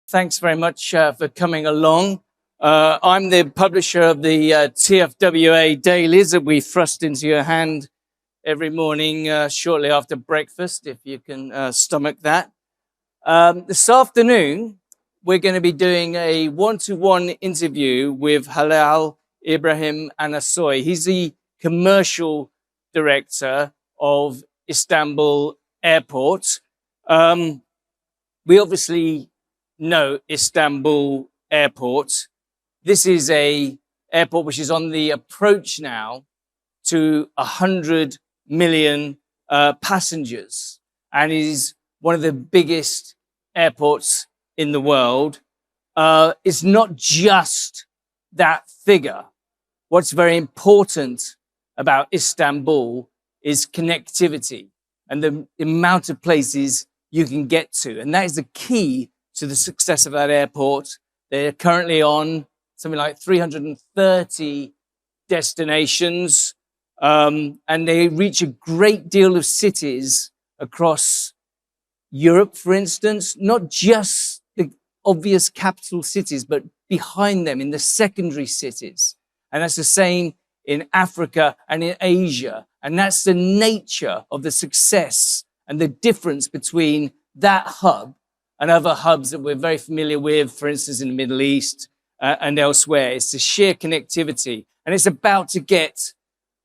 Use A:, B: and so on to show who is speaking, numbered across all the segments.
A: Thanks very much for coming along. I'm the publisher of the TFWA Dailies that we thrust into your hand every morning shortly after breakfast, if you can stomach that. This afternoon, we're going to be doing a one-to-one interview with Halil, Ibrahim, Anasoy. He's the commercial director of Istanbul Airport. We obviously know Istanbul Airport. This is a airport which is on the approach now to 100 million passengers and is one of the biggest airports in the world. It's not just that figure. What's very important about Istanbul is connectivity and the amount of places you can get to. And that is the key to the success of that airport. They're currently on something like 330 destinations, and they reach a great deal of cities across Europe, for instance, not just the obvious capital cities, but behind them in the secondary cities. And that's the same in Africa and in Asia. And that's the nature of the success and the difference between that hub and other hubs that we're very familiar with, for instance, in the Middle East and elsewhere. It's the sheer connectivity. And it's about to get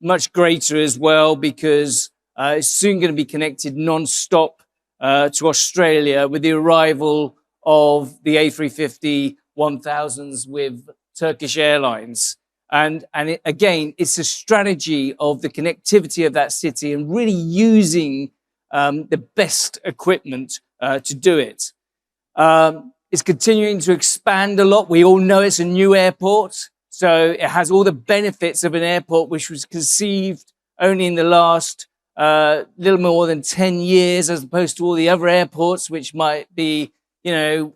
A: much greater as well, because it's soon going to be connected non-stop to Australia with the arrival of the A350-1000s with Turkish Airlines. And again, it's a strategy of the connectivity of that city and really using the best equipment to do it. It's continuing to expand a lot. We all know it's a new airport, so it has all the benefits of an airport which was conceived only in the last little more than 10 years, as opposed to all the other airports which might be, 80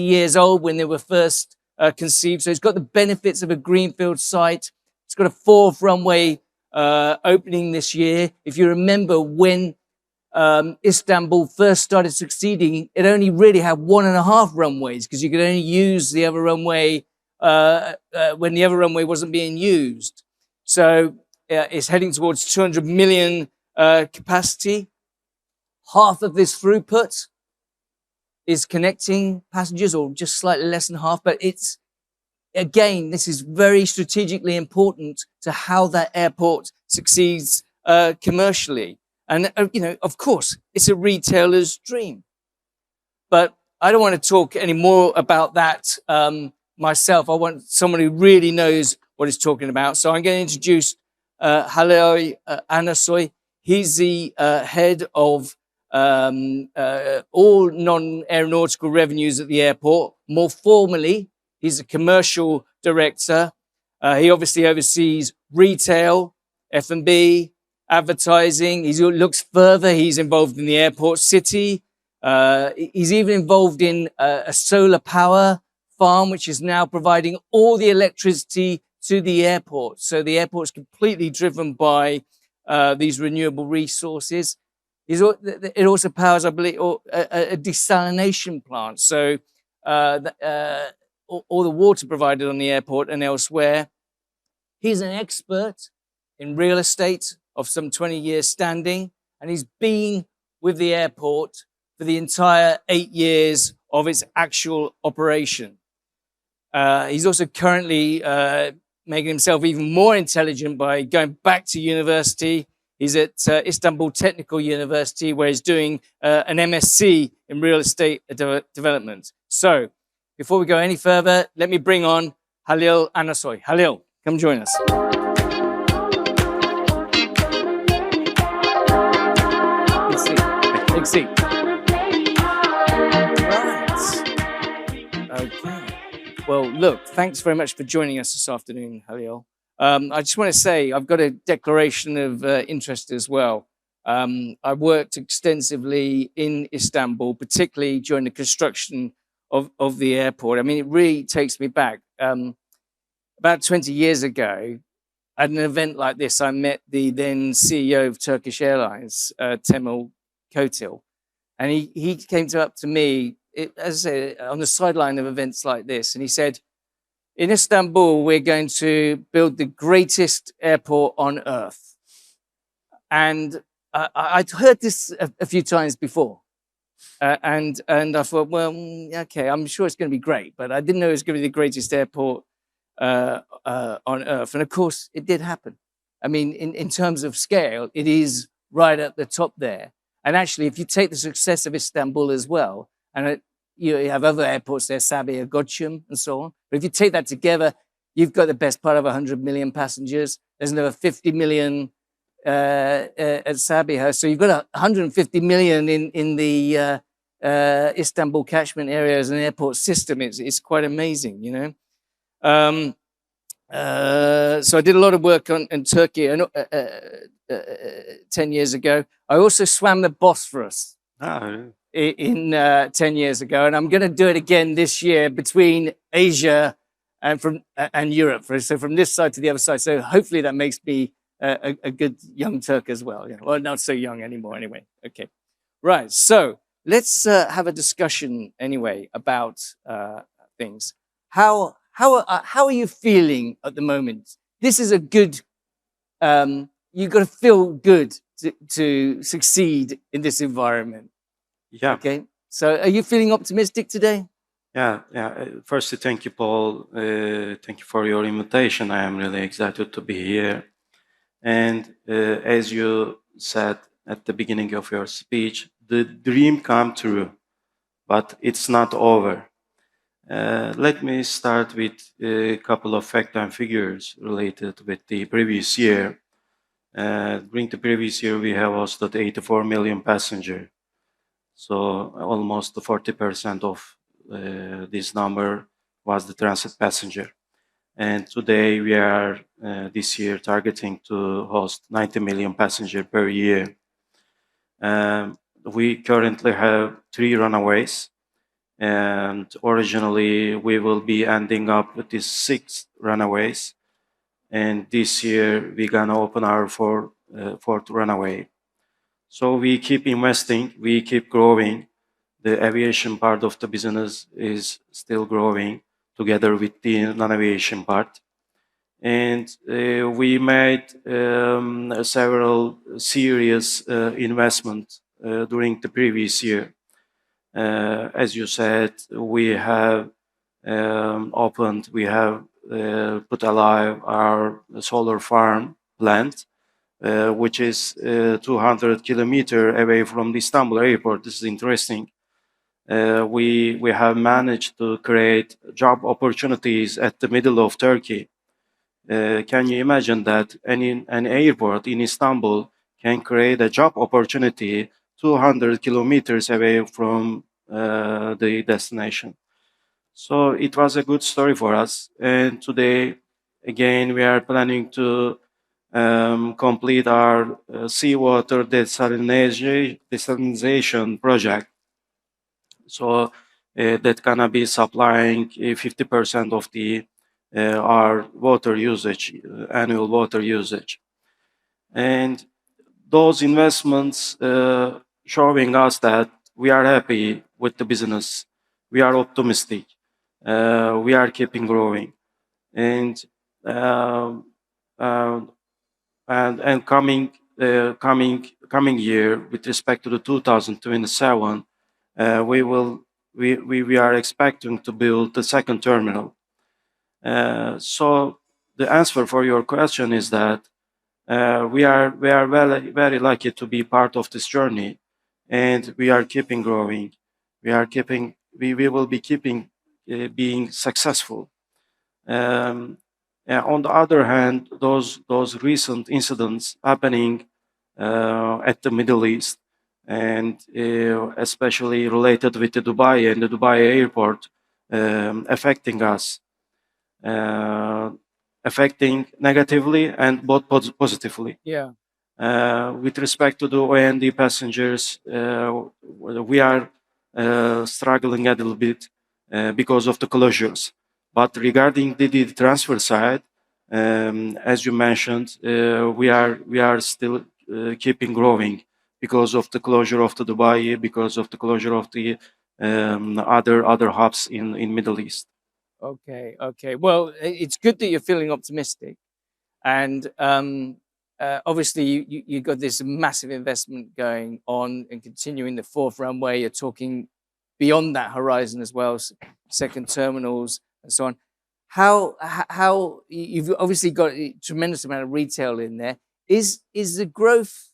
A: years old when they were first conceived. So it's got the benefits of a greenfield site. It's got a 4th runway opening this year. If you remember when Istanbul first started succeeding, it only really had 1.5 runways, because you could only use the other runway when the other runway wasn't being used. So it's heading towards 200 million capacity. Half of this throughput is connecting passengers, or just slightly less than half. But it's, again, this is very strategically important to how that airport succeeds commercially. And, of course, it's a retailer's dream. But I don't want to talk any more about that myself. I want someone who really knows what he's talking about. So I'm going to introduce Halil Anasoy. He's the head of all non-aeronautical revenues at the airport. More formally, he's a commercial director. He obviously oversees retail, F&B, advertising. He looks further. He's involved in the airport city. He's even involved in a solar power farm, which is now providing all the electricity to the airport. So the airport's completely driven by these renewable resources. It also powers, I believe, a desalination plant. So all the water provided on the airport and elsewhere. He's an expert in real estate of some 20 years standing, and he's been with the airport for the entire 8 years of its actual operation. He's also currently making himself even more intelligent by going back to university. He's at Istanbul Technical University, where he's doing an MSc in real estate development. So, before we go any further, let me bring on Halil Anasoy. Halil, come join us. Big seat. Right. Okay. Well, look, thanks very much for joining us this afternoon, Halil. I just want to say I've got a declaration of interest as well. I worked extensively in Istanbul, particularly during the construction of the airport. I mean, it really takes me back. About 20 years ago, at an event like this, I met the then CEO of Turkish Airlines, Temel Kotil, and he came up to me as I say, on the sideline of events like this, and he said, in Istanbul, we're going to build the greatest airport on earth. And I'd heard this a few times before. And I thought, well, okay, I'm sure it's going to be great, but I didn't know it was going to be the greatest airport on earth. And of course, it did happen. I mean, in terms of scale, it is right at the top there. And actually, if you take the success of Istanbul as well, and you have other airports there, Sabiha, Göcek, and so on. But if you take that together, you've got the best part of 100 million passengers. There's another 50 million at Sabiha. So you've got 150 million in the Istanbul catchment area as an airport system. It's quite amazing, you know. So I did a lot of work in Turkey 10 years ago. I also swam the Bosphorus in 10 years ago, and I'm going to do it again this year between Asia and Europe. So from this side to the other side. So hopefully that makes me a good young Turk as well. Yeah. Well, not so young anymore anyway. Okay. Right. So let's have a discussion anyway about things. How are you feeling at the moment? This is a good, you've got to feel good to succeed in this environment.
B: Yeah.
A: Okay. So are you feeling optimistic today?
B: Yeah. Firstly, thank you, Paul. Thank you for your invitation. I am really excited to be here. And as you said at the beginning of your speech, the dream come true, but it's not over. Let me start with a couple of facts and figures related with the previous year. During the previous year, we have hosted 84 million passengers. So almost 40% of this number was the transit passenger. And today we are this year targeting to host 90 million passengers per year. We currently have 3 runaways, and originally we will be ending up with these 6 runaways. And this year we're gonna open our fourth runaway. So we keep investing, we keep growing. The aviation part of the business is still growing together with the non-aviation part. And we made several serious investments during the previous year. As you said, we have we have put alive our solar farm plant, which is 200 kilometers away from the Istanbul Airport. This is interesting. We have managed to create job opportunities at the middle of Turkey. Can you imagine that an airport in Istanbul can create a job opportunity 200 kilometers away from the destination? So it was a good story for us. And today, again, we are planning to complete our seawater desalination project. So that gonna be supplying 50% of our water usage, annual water usage. And those investments showing us that we are happy with the business, we are optimistic, we are keeping growing, and coming year with respect to the 2027, we are expecting to build the second terminal. So the answer for your question is that we are very lucky to be part of this journey, and we are keeping growing. We will be keeping being successful. On the other hand, those recent incidents happening at the Middle East, and especially related with the Dubai and the Dubai airport, affecting us, affecting negatively and both positively.
A: Yeah.
B: With respect to the O&D passengers, we are struggling a little bit because of the closures. But regarding the transfer side, as you mentioned, we are still keeping growing because of the closure of the Dubai, because of the closure of the other hubs in Middle East.
A: Okay, okay. Well, it's good that you're feeling optimistic, and obviously you got this massive investment going on and continuing the fourth runway. You're talking beyond that horizon as well, second terminals and so on. How you've obviously got a tremendous amount of retail in there. Is the growth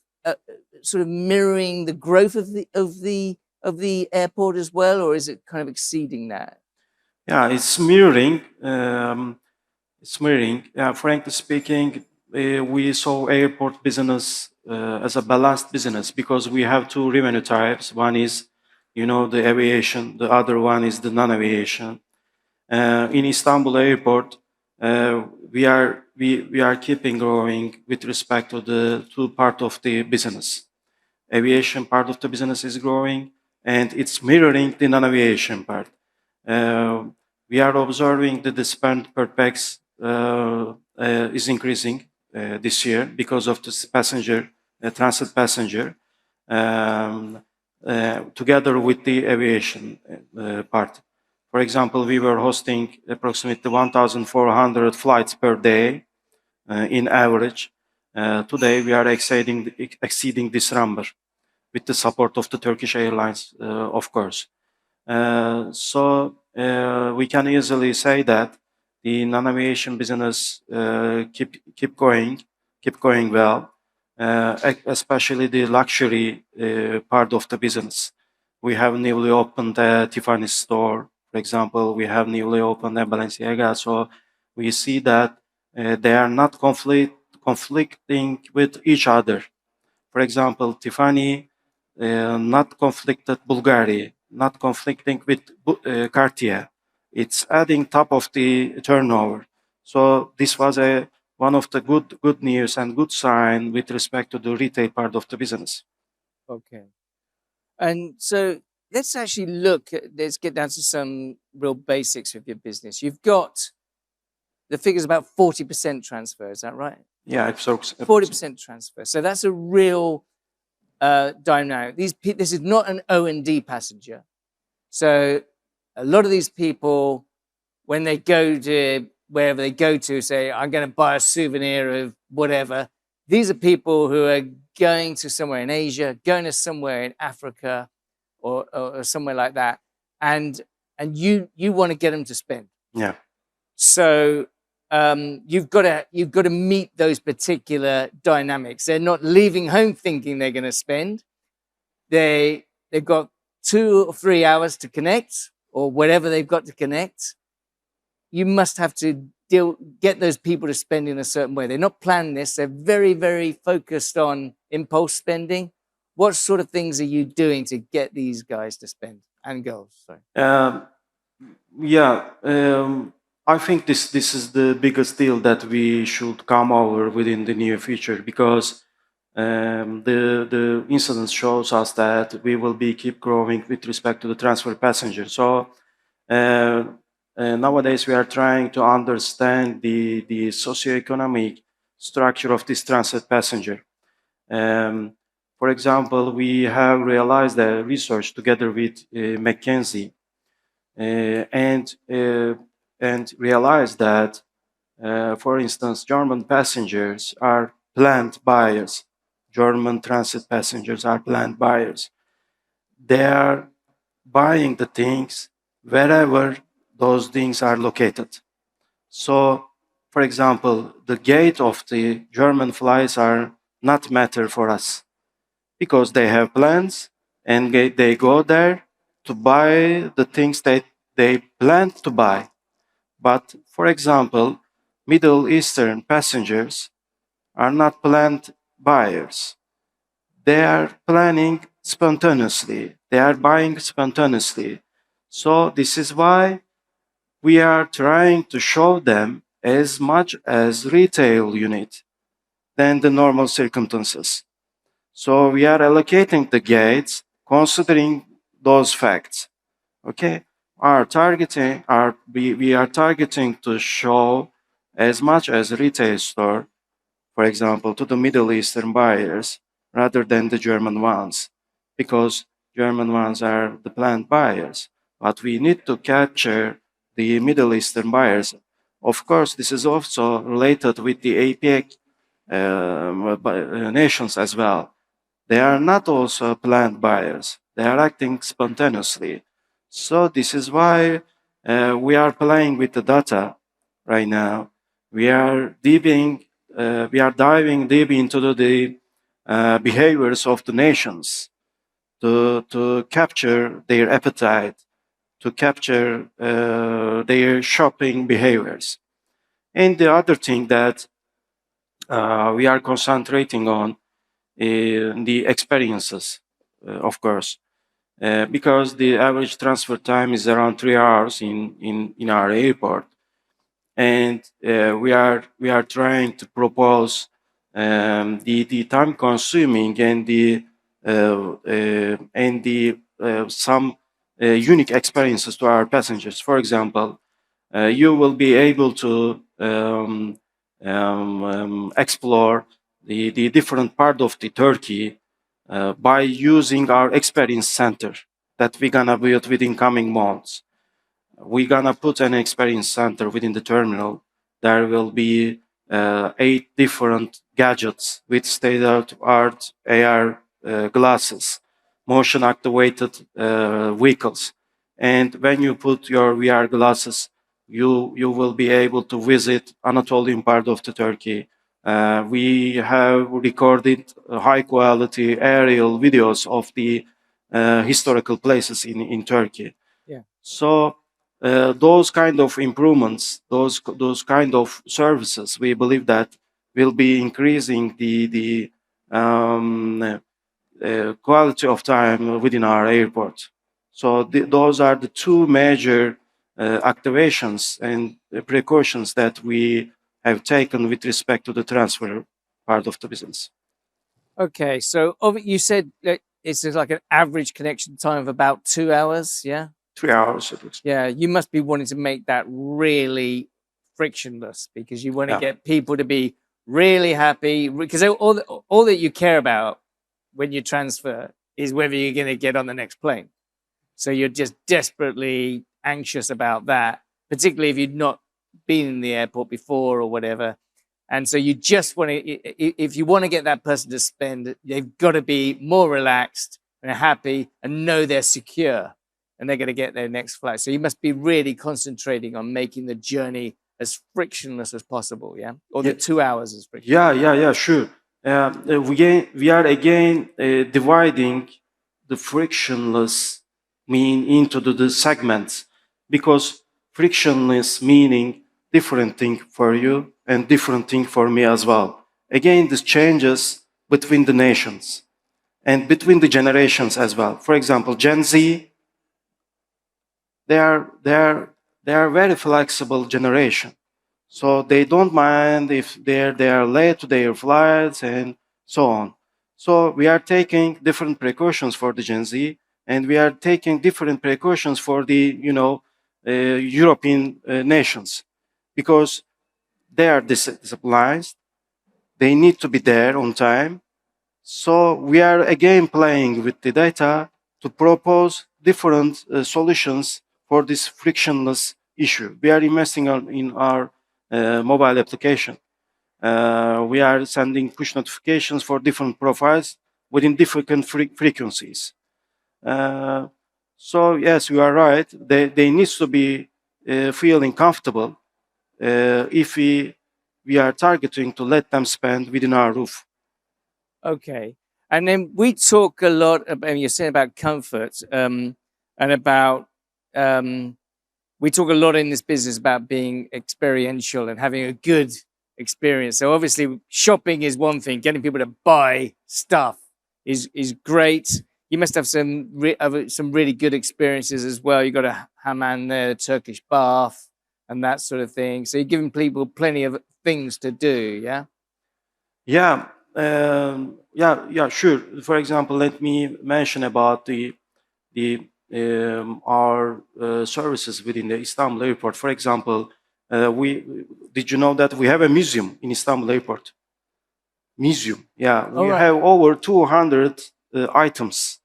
A: sort of mirroring the growth of the airport as well, or is it kind of exceeding that?
B: Yeah, it's mirroring. It's mirroring. Frankly speaking, we saw airport business as a balanced business because we have two revenue types. One is, the aviation. The other one is the non-aviation. In Istanbul Airport, we are keeping growing with respect to the two part of the business. Aviation part of the business is growing, and it's mirroring the non-aviation part. We are observing that the spend per pax is increasing this year because of this transit passenger, together with the aviation part. For example, we were hosting approximately 1,400 flights per day in average. Today, we are exceeding this number with the support of the Turkish Airlines, of course. So we can easily say that the non-aviation business keep going well, especially the luxury part of the business. We have newly opened a Tiffany store, for example. We have newly opened a Balenciaga. So we see that they are not conflicting with each other. For example, Tiffany not conflicted Bulgari, not conflicting with Cartier. It's adding top of the turnover. So this was one of the good news and good sign with respect to the retail part of the business.
A: Okay. And so let's actually let's get down to some real basics of your business. You've got the figure's about 40% transfer, is that right?
B: Yeah, it's
A: 40% transfer. So that's a real dynamic. This is not an O&D passenger. So a lot of these people, when they go to wherever they go to, say, I'm going to buy a souvenir of whatever. These are people who are going to somewhere in Asia, going to somewhere in Africa, or somewhere like that, and you want to get them to spend.
B: Yeah.
A: So you've got to meet those particular dynamics. They're not leaving home thinking they're going to spend. They've got 2 or 3 hours to connect, or whatever they've got to connect. You must have to get those people to spend in a certain way. They're not planning this. They're very, very focused on impulse spending. What sort of things are you doing to get these guys to spend and girls? Sorry.
B: I think this is the biggest deal that we should come over within the near future because the incident shows us that we will keep growing with respect to the transfer passenger. So nowadays we are trying to understand the socioeconomic structure of this transit passenger. For example, we have realized the research together with McKinsey and realized that, for instance, German passengers are planned buyers. German transit passengers are planned buyers. They are buying the things wherever those things are located. So, for example, the gate of the German flights are not matter for us because they have plans and they go there to buy the things that they plan to buy. But, for example, Middle Eastern passengers are not planned buyers. They are planning spontaneously. They are buying spontaneously. So this is why we are trying to show them as much as retail unit than the normal circumstances. So we are allocating the gates considering those facts. Okay, we are targeting to show as much as retail store, for example, to the Middle Eastern buyers rather than the German ones, because German ones are the planned buyers. But we need to capture the Middle Eastern buyers. Of course, this is also related with the APEC nations as well. They are not also planned buyers. They are acting spontaneously. So this is why we are playing with the data right now. We are diving deep into the behaviors of the nations to capture their appetite, to capture their shopping behaviors. And the other thing that we are concentrating on the experiences, of course, because the average transfer time is around 3 hours in our airport, and we are trying to propose the time consuming and the some unique experiences to our passengers. For example, you will be able to explore the different part of the Turkey by using our experience center that we're gonna build within coming months. We're gonna put an experience center within the terminal. There will be 8 different gadgets with state-of-the-art AR glasses, motion-activated vehicles. And when you put your VR glasses, you will be able to visit Anatolian part of the Turkey. We have recorded high-quality aerial videos of the historical places in Turkey.
A: Yeah.
B: So those kind of improvements, those kind of services, we believe that will be increasing the quality of time within our airport. So those are the two major activations and precautions that we have taken with respect to the transfer part of the business.
A: Okay, so you said that it's like an average connection time of about 2 hours, yeah?
B: 3 hours it looks.
A: Yeah, you must be wanting to make that really frictionless because you want to
B: Yeah.
A: get people to be really happy because all that you care about when you transfer is whether you're going to get on the next plane. So you're just desperately anxious about that, particularly if you've not been in the airport before or whatever. And so you just want to, if you want to get that person to spend, they've got to be more relaxed and happy and know they're secure and they're going to get their next flight. So you must be really concentrating on making the journey as frictionless as possible, yeah? Or the 2 hours as frictionless.
B: Yeah, sure. We are again dividing the frictionless mean into the segments, because frictionless meaning different thing for you and different thing for me as well. Again, this changes between the nations and between the generations as well. For example, Gen Z, they are very flexible generation. So they don't mind if they are late to their flights and so on. So we are taking different precautions for the Gen Z, and we are taking different precautions for the European nations, because they are disciplined. They need to be there on time. So we are again playing with the data to propose different solutions for this frictionless issue. We are investing in our mobile application. We are sending push notifications for different profiles within different frequencies. So yes, you are right. They need to be feeling comfortable if we are targeting to let them spend within our roof.
A: Okay. And then we talk a lot about, you're saying about comfort, and about, we talk a lot in this business about being experiential and having a good experience. So obviously shopping is one thing, getting people to buy stuff is great. You must have some really good experiences as well. You got a hammam there, a Turkish bath and that sort of thing. So you're giving people plenty of things to do, yeah?
B: Yeah, sure. For example, let me mention about our services within the Istanbul Airport. For example, did you know that we have a museum in Istanbul Airport? Museum, yeah. We have over 200 items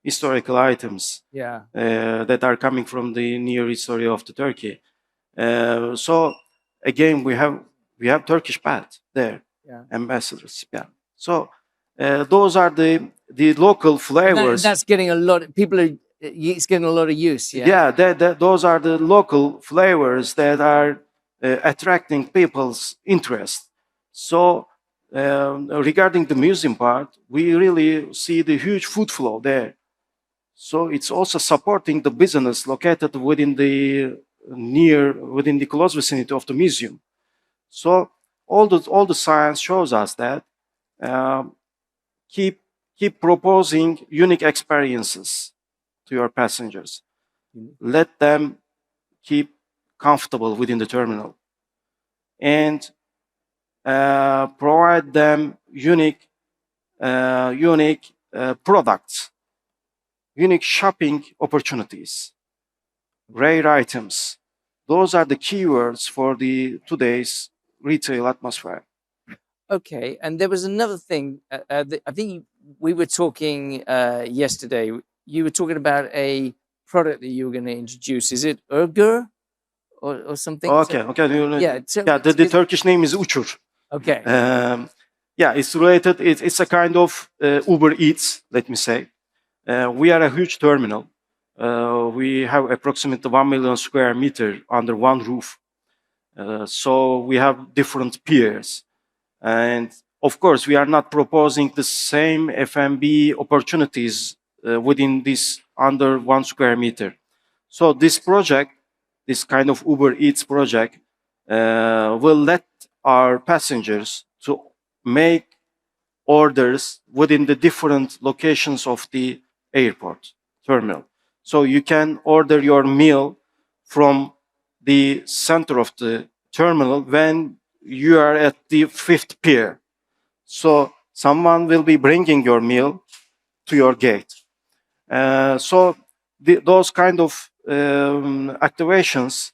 B: historical items
A: Yeah.
B: that are coming from the near history of the Turkey. So again, we have Turkish baht there,
A: Yeah.
B: ambassadors. Yeah. So those are the local
A: And
B: flavors.
A: that's getting a lot. People are. It's getting a lot of use. Yeah.
B: Yeah, those are the local flavors that are attracting people's interest. So regarding the museum part, we really see the huge food flow there. So it's also supporting the business located within the close vicinity of the museum. So all the science shows us that um, keep proposing unique experiences to your passengers. Let them keep comfortable within the terminal and provide them unique products, unique shopping opportunities, rare items. Those are the keywords for the today's retail atmosphere.
A: Okay, and there was another thing. I think we were talking yesterday. You were talking about a product that you were going to introduce. Is it Urgur or something?
B: Okay,
A: Yeah.
B: the Turkish name is Uçur.
A: Okay.
B: Yeah, it's related. It's a kind of Uber Eats, let me say. We are a huge terminal. We have approximately 1 million square meter under one roof. So we have different peers. And of course, we are not proposing the same F&B opportunities within this under 1 square meter. So this project, this kind of Uber Eats project, will let our passengers to make orders within the different locations of the airport terminal. So you can order your meal from the center of the terminal when you are at the 5th pier. So someone will be bringing your meal to your gate. So those kind of activations,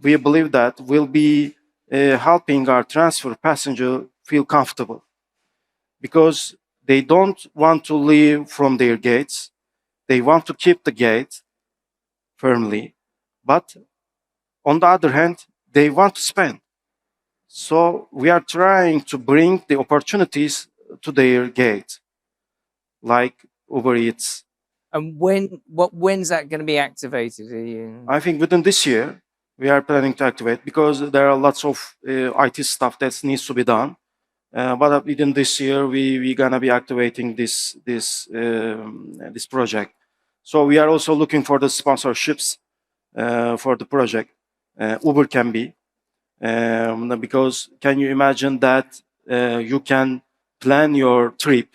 B: we believe that will be helping our transfer passenger feel comfortable because they don't want to leave from their gates. They want to keep the gate firmly, but on the other hand, they want to spend. So we are trying to bring the opportunities to their gate, like Uber Eats.
A: And when's that going to be activated?
B: I think within this year, we are planning to activate because there are lots of IT stuff that needs to be done. But within this year, we gonna be activating this project. So we are also looking for the sponsorships for the project. Uber can be, because can you imagine that you can plan your trip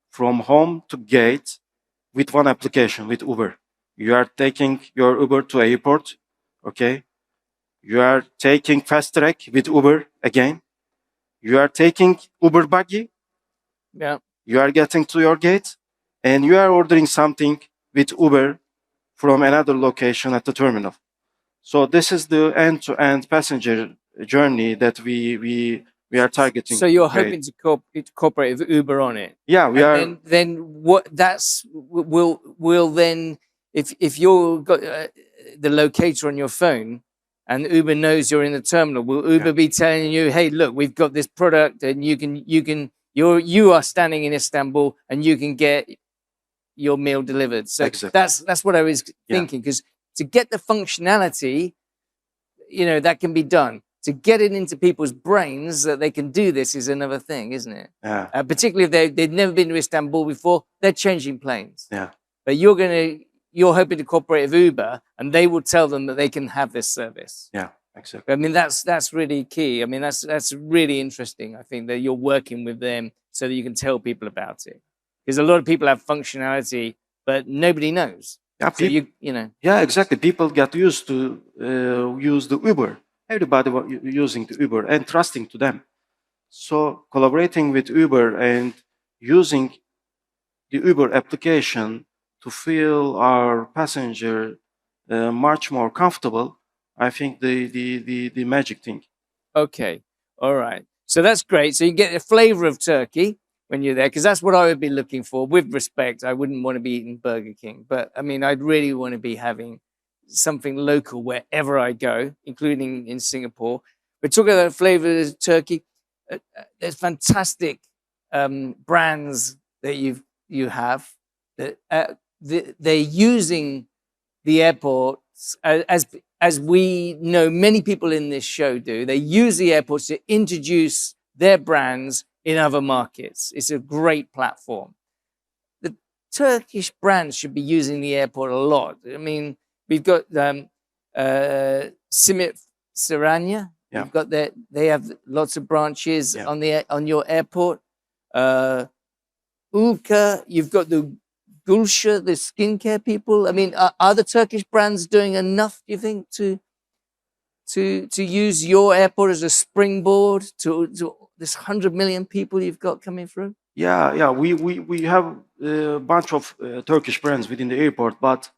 B: from home to gate with one application with Uber. You are taking your Uber to airport, okay? You are taking fast track with Uber again. You are taking Uber buggy.
A: Yeah.
B: You are getting to your gate, and you are ordering something with Uber from another location at the terminal. So this is the end-to-end passenger journey that we are targeting.
A: So you're hoping to cooperate with Uber on it?
B: Yeah, we are.
A: Then what? That's will then if you've got the locator on your phone and Uber knows you're in the terminal, will Uber be telling you, "Hey, look, we've got this product, and you are standing in Istanbul, and you can get your meal delivered." So
B: exactly.
A: That's what I was thinking, because to get the functionality, that can be done. To get it into people's brains that they can do this is another thing, isn't it?
B: Yeah.
A: Particularly if they've never been to Istanbul before, they're changing planes.
B: Yeah.
A: But you're hoping to cooperate with Uber, and they will tell them that they can have this service.
B: Yeah, exactly.
A: I mean, that's really key. I mean, that's really interesting. I think that you're working with them so that you can tell people about it, because a lot of people have functionality, but nobody knows.
B: Yeah,
A: so
B: Yeah, exactly. People get used to use the Uber. Everybody was using the Uber and trusting to them. So collaborating with Uber and using the Uber application to feel our passenger much more comfortable, I think the magic thing.
A: Okay, all right. So that's great. So you get a flavor of Turkey, when you're there, because that's what I would be looking for. With respect, I wouldn't want to be eating Burger King, but I mean, I'd really want to be having something local wherever I go, including in Singapore. We're talking about flavors of Turkey. There's fantastic brands that you have that they're using the airports as we know many people in this show do. They use the airports to introduce their brands in other markets. It's a great platform. The Turkish brands should be using the airport a lot. I mean, we've got Simit Saranya.
B: Yeah.
A: You've got that. They have lots of branches on your airport. Ulka, you've got the Gulsha, the skincare people. I mean, are the Turkish brands doing enough, do you think, to use your airport as a springboard to this 100 million people you've got coming through?
B: Yeah. We have a bunch of Turkish brands within the airport, but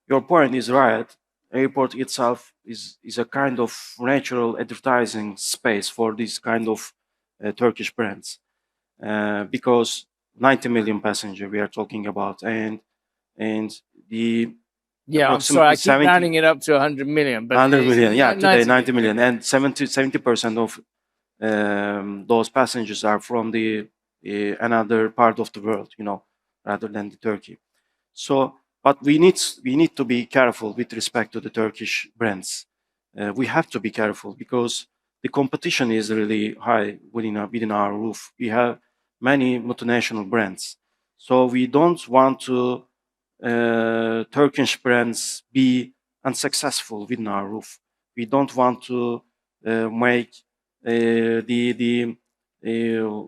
B: your point is right. Airport itself is a kind of natural advertising space for this kind of Turkish brands, because 90 million passenger we are talking about, and the
A: I'm sorry, I keep rounding it up to 100 million, but
B: 100 million, yeah, today 90 million,
A: million.
B: and 70% of those passengers are from the another part of the world, rather than the Turkey. So, but we need to be careful with respect to the Turkish brands. We have to be careful because the competition is really high within our roof. We have many multinational brands, so we don't want to Turkish brands be unsuccessful within our roof. We don't want to make the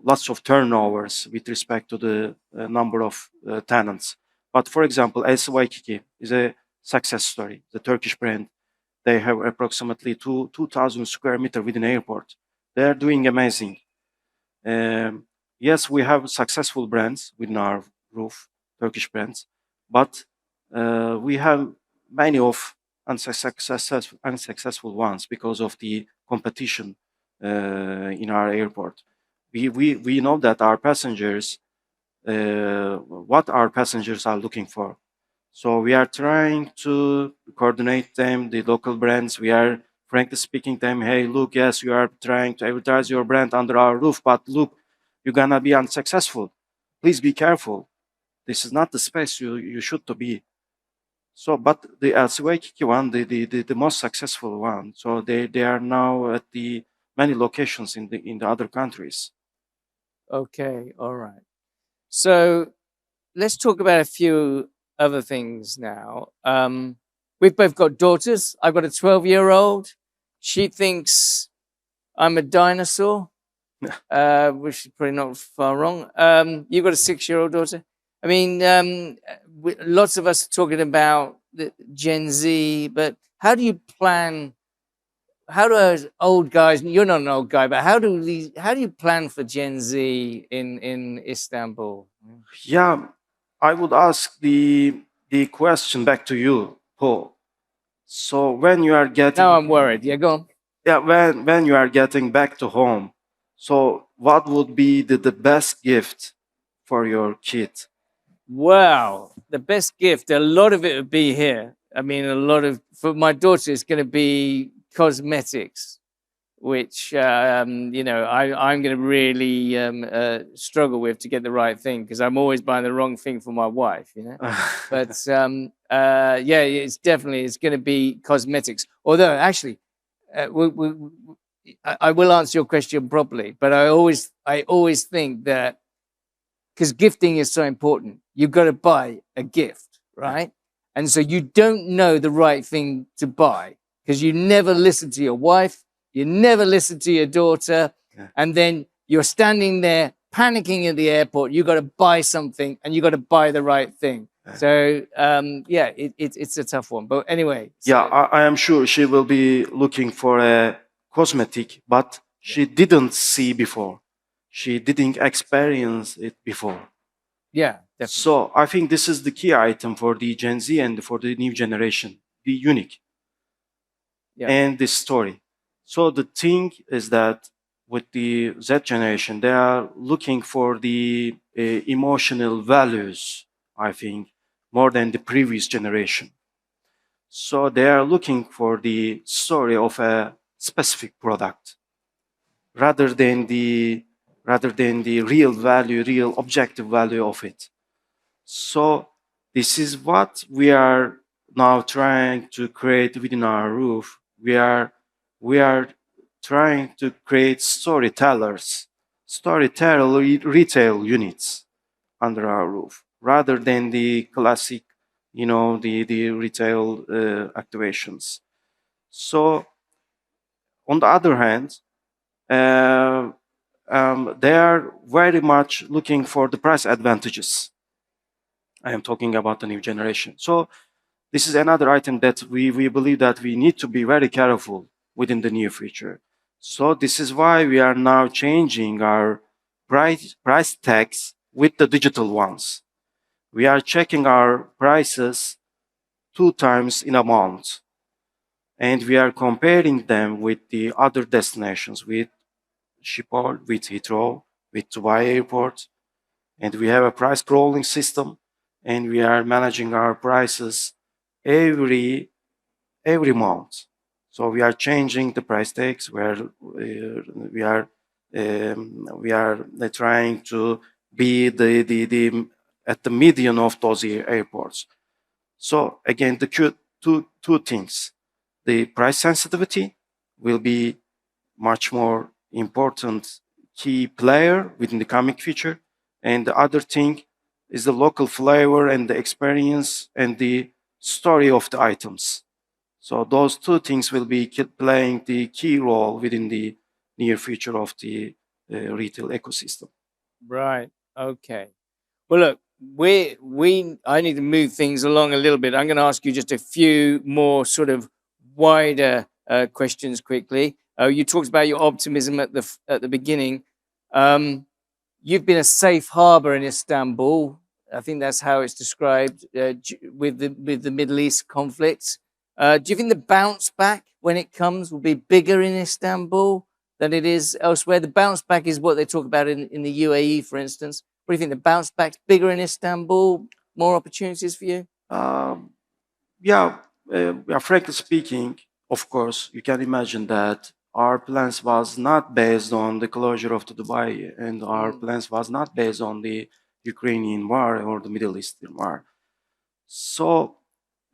B: lots of turnovers with respect to the number of tenants. But for example, Waikiki is a success story. The Turkish brand, they have approximately 2,000 square meters within airport. They are doing amazing. Yes, we have successful brands within our roof, Turkish brands, but we have many of unsuccessful ones because of the competition in our airport. We know that our passengers, what our passengers are looking for. So we are trying to coordinate them, the local brands. We are frankly speaking them, hey, look, yes, you are trying to advertise your brand under our roof, but look, you're gonna be unsuccessful. Please be careful. This is not the space you should to be. So, but the Waikiki one, the most successful one. So they are now at the many locations in the other countries.
A: Okay, all right. So let's talk about a few other things now. We've both got daughters. I've got a 12-year-old. She thinks I'm a dinosaur, which is probably not far wrong. You've got a 6-year-old daughter. I mean, lots of us are talking about the Gen Z, but how do you plan? How do old guys? You're not an old guy, but how do you plan for Gen Z in Istanbul?
B: Yeah, I would ask the question back to you, Paul. So when you are getting
A: Now I'm worried. Yeah, go on.
B: Yeah, when you are getting back to home, so what would be the best gift for your kid?
A: Wow, the best gift. A lot of it would be here. I mean, for my daughter, it's going to be cosmetics, which I'm going to really struggle with to get the right thing because I'm always buying the wrong thing for my wife, But it's going to be cosmetics. Although actually, I will answer your question properly, but I always think that because gifting is so important, you've got to buy a gift, right? And so you don't know the right thing to buy because you never listen to your wife, you never listen to your daughter, and then you're standing there panicking at the airport. You got to buy something, and you got to buy the right thing. So it's a tough one. But anyway,
B: I am sure she will be looking for a cosmetic, but she didn't see before. She didn't experience it before.
A: Yeah, definitely.
B: So I think this is the key item for the Gen Z and for the new generation, the unique and the story. So the thing is that with the Z generation, they are looking for the emotional values, I think, more than the previous generation. So they are looking for the story of a specific product rather than the real value, real objective value of it. So this is what we are now trying to create within our roof. We are trying to create storytellers, retail units under our roof, rather than the classic, the retail activations. So on the other hand, they are very much looking for the price advantages. I am talking about the new generation. So this is another item that we believe that we need to be very careful within the near future. So this is why we are now changing our price tags with the digital ones. We are checking our prices 2 times in a month, and we are comparing them with the other destinations, with Schiphol, with Heathrow, with Dubai Airport, and we have a price crawling system, and we are managing our prices every month. So we are changing the price tags. We are trying to be the at the median of those airports. So again, the two things: the price sensitivity will be much more important key player within the coming future, and the other thing is the local flavor and the experience and the story of the items. So those two things will be playing the key role within the near future of the retail ecosystem.
A: Right. Okay. Well, look, I need to move things along a little bit. I'm going to ask you just a few more sort of wider questions quickly. You talked about your optimism at the beginning. You've been a safe harbor in Istanbul. I think that's how it's described with the Middle East conflict. Do you think the bounce back when it comes will be bigger in Istanbul than it is elsewhere? The bounce back is what they talk about in the UAE, for instance. What do you think? The bounce back's bigger in Istanbul? More opportunities for you?
B: Yeah, frankly speaking, of course, you can imagine that our plans was not based on the closure of the Dubai, and our plans was not based on the Ukrainian war or the Middle Eastern war. So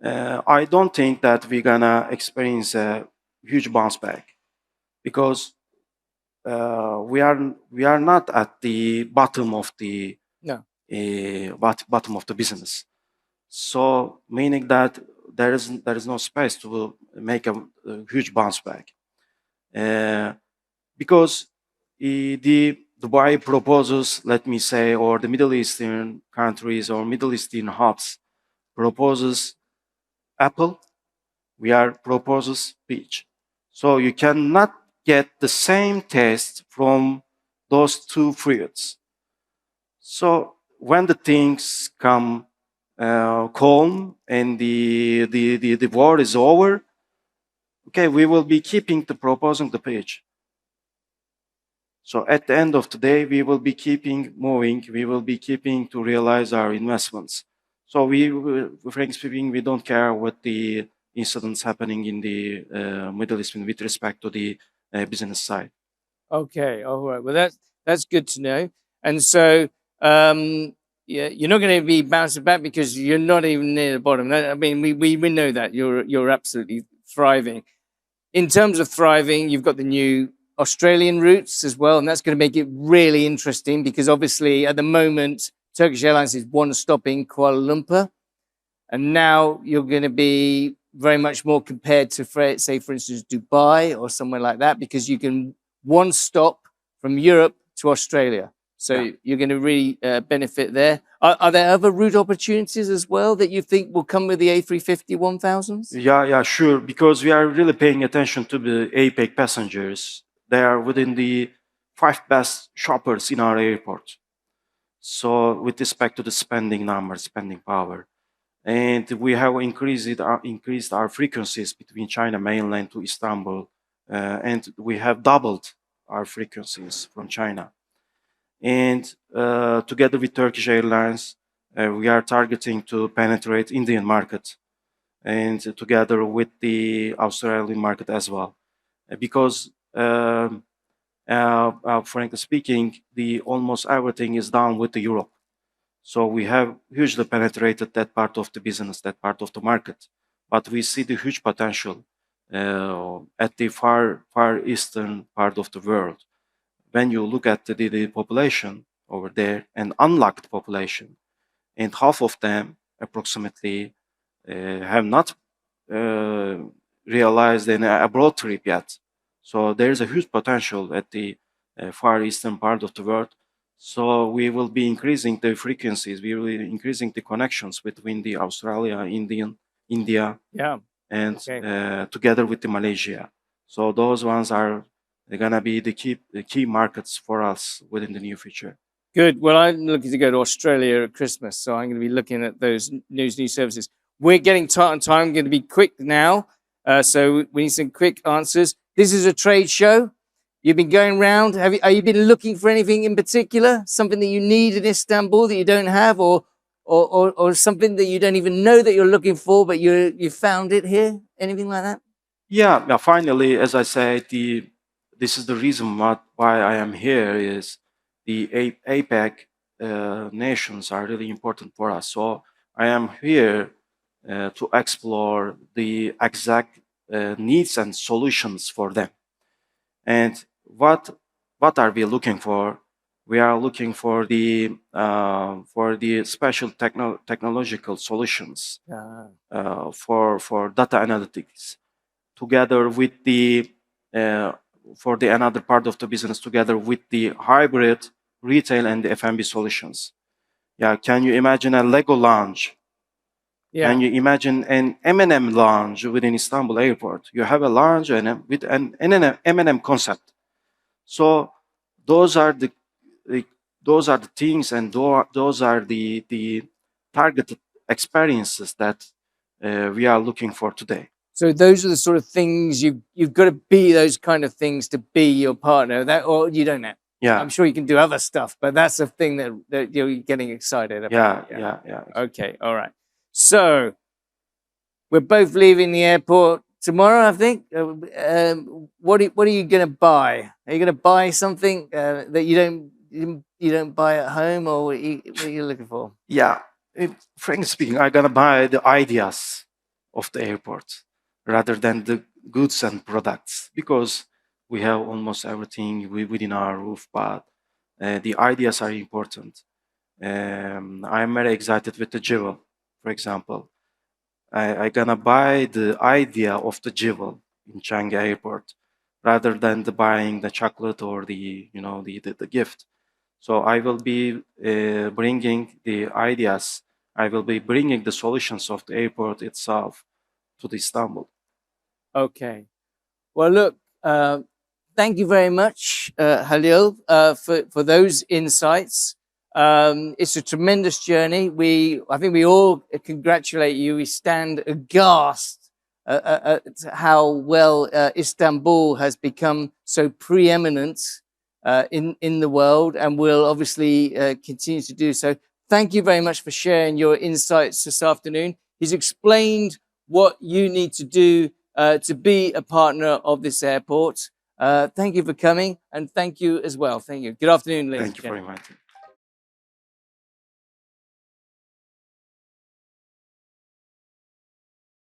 B: I don't think that we're gonna experience a huge bounce back, because we are not at the bottom of the
A: No.
B: bottom of the business. So meaning that there is no space to make a huge bounce back, because the Dubai proposes, let me say, or the Middle Eastern countries or Middle Eastern hubs proposes apple, we are proposes peach. So you cannot get the same taste from those two fruits. So when the things come calm and the war is over, okay, we will be keeping the proposing the peach. So at the end of the day, we will be keeping moving. We will be keeping to realize our investments. So frankly speaking, we don't care what the incidents happening in the Middle East with respect to the business side.
A: Okay. All right. Well, that's good to know. And so, yeah, you're not going to be bouncing back because you're not even near the bottom. I mean, we know that you're absolutely thriving. In terms of thriving, you've got the new Australian routes as well, and that's going to make it really interesting because obviously at the moment Turkish Airlines is one stop in Kuala Lumpur, and now you're going to be very much more compared to, say, for instance, Dubai or somewhere like that, because you can one stop from Europe to Australia. So
B: Yeah.
A: you're going to really benefit there. Are there other route opportunities as well that you think will come with the A350 1000s?
B: Yeah, sure. Because we are really paying attention to the APEC passengers. They are within the 5 best shoppers in our airport. So with respect to the spending numbers, spending power, and we have increased our frequencies between China mainland to Istanbul, and we have doubled our frequencies from China. And together with Turkish Airlines, we are targeting to penetrate Indian market, and together with the Australian market as well. Because frankly speaking, the almost everything is done with the Europe. So we have hugely penetrated that part of the business, that part of the market. But we see the huge potential at the far eastern part of the world. When you look at the population over there, and unlocked population, and half of them approximately have not realized an abroad trip yet. So there's a huge potential at the far eastern part of the world. So we will be increasing the frequencies, we will be increasing the connections between the Australia, India,
A: Yeah.
B: and
A: Okay.
B: together with the Malaysia. So those ones are gonna be the key markets for us within the near future.
A: Good. Well, I'm looking to go to Australia at Christmas, so I'm going to be looking at those new services. We're getting tight on time. I'm going to be quick now, so we need some quick answers. This is a trade show. You've been going around. Are you been looking for anything in particular? Something that you need in Istanbul that you don't have, or something that you don't even know that you're looking for, but you found it here? Anything like that?
B: Yeah. Finally, as I said, this is the reason why I am here is the APEC nations are really important for us. So I am here to explore the exact needs and solutions for them. And what are we looking for? We are looking for the special technological solutions for data analytics, together with the for the another part of the business, together with the hybrid retail and the F&B solutions. Yeah, can you imagine a Lego lounge?
A: Yeah.
B: Can you imagine an M&M lounge within Istanbul Airport? You have a lounge with an M&M concept. So those are the things, and those are the targeted experiences that we are looking for today.
A: So those are the sort of things you've got to be those kind of things to be your partner. That, or you don't know.
B: Yeah.
A: I'm sure you can do other stuff, but that's the thing that you're getting excited about.
B: Yeah.
A: Okay. All right. So we're both leaving the airport tomorrow, I think. What are you going to buy? Are you going to buy something that you don't buy at home, or what are you looking for?
B: Yeah. Frankly speaking, I'm gonna buy the ideas of the airport rather than the goods and products, because we have almost everything within our roof, but the ideas are important. I'm very excited with the jewel, for example. I'm gonna buy the idea of the jewel in Shanghai Airport rather than buying the chocolate or the gift. So I will be bringing the ideas. I will be bringing the solutions of the airport itself to the Istanbul.
A: Okay. Well, look, thank you very much, Halil, for those insights. It's a tremendous journey. I think we all congratulate you. We stand aghast at how well Istanbul has become so preeminent in the world, and will obviously continue to do so. Thank you very much for sharing your insights this afternoon. He's explained what you need to do to be a partner of this airport. Thank you for coming, and thank you as well. Thank you. Good afternoon, ladies and gentlemen.
B: Thank you very much.